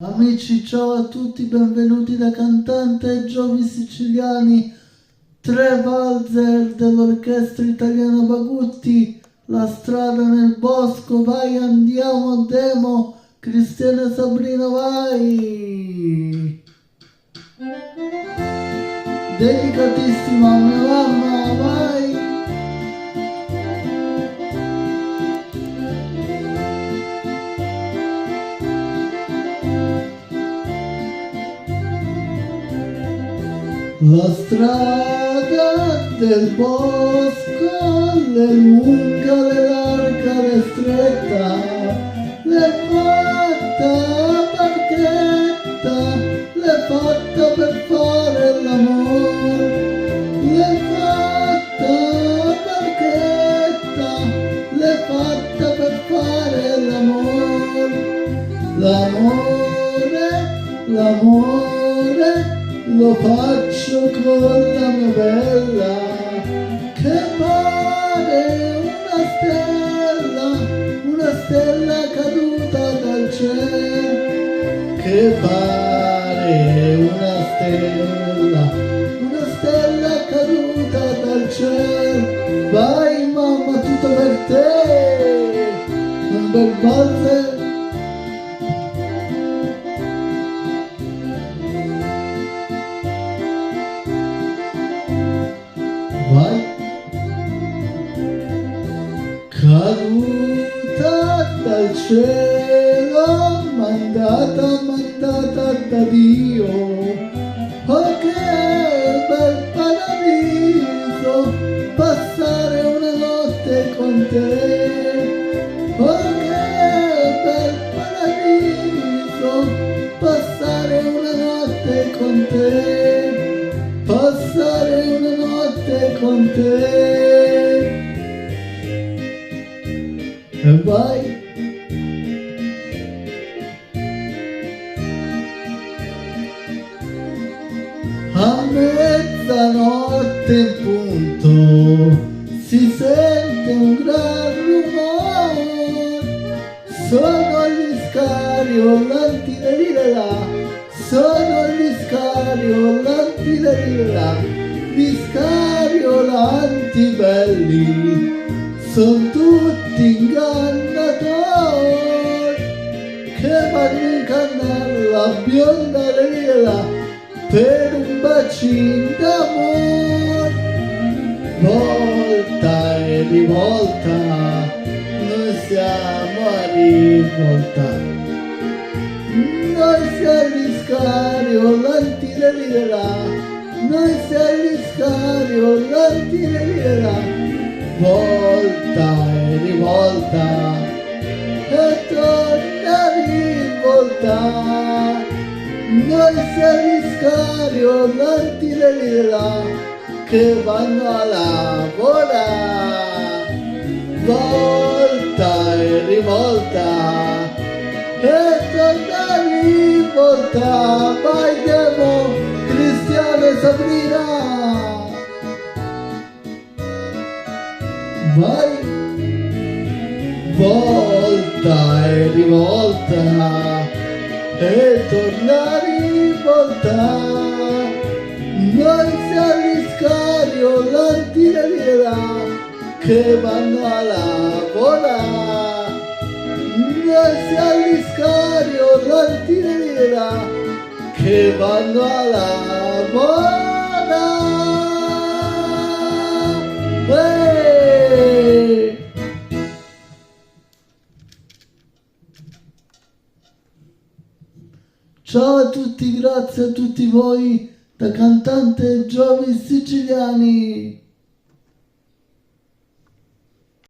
Amici, ciao a tutti, benvenuti da cantante Giovi Siciliani, tre valzer dell'Orchestra Italiana Bagutti, La strada nel bosco, vai andiamo, demo, Cristiana Sabrina, vai! Dedicatissima a mia mamma, vai! La strada del bosco, le lunga, le larga, le stretta, l'è fatta barchetta, l'è fatta per fare l'amore, l'è fatta barchetta, l'è fatta per fare l'amore, lo faccio con la mia bella, che pare una stella caduta dal cielo, che pare una stella caduta dal cielo. Vai mamma, tutto per te, un bel valzer. Vai. Caduta dal cielo, mandata da Dio, oh che bel paradiso, passare una notte con te, oh che bel paradiso, passare una notte con te, passare una notte con te. E vai. A mezzanotte in punto si sente un gran rumore, sono gli scariolanti là, sono gli scariolanti là, gli scariolanti belli, son tutti ingannatori, che vanno in cannella bionda là, per un bacino d'amore. Volta e rivolta, noi siamo a rivolta, noi siamo gli scariolanti là, noi siamo gli scariolanti là. Volta e rivolta, e torna a rivolta, noi siamo gli scariolanti là, che vanno a lavorare. Volta e rivolta, e torna a rivolta, vai demo, Cristiana e Sabrina. Vai. Volta e rivolta, e torna a rivolta, noi siamo gli scariolanti là, che vanno a lavorare. Noi siamo gli scariolanti là, che vanno a lavorare. Ciao a tutti, grazie a tutti voi da cantante Giovi Siciliani.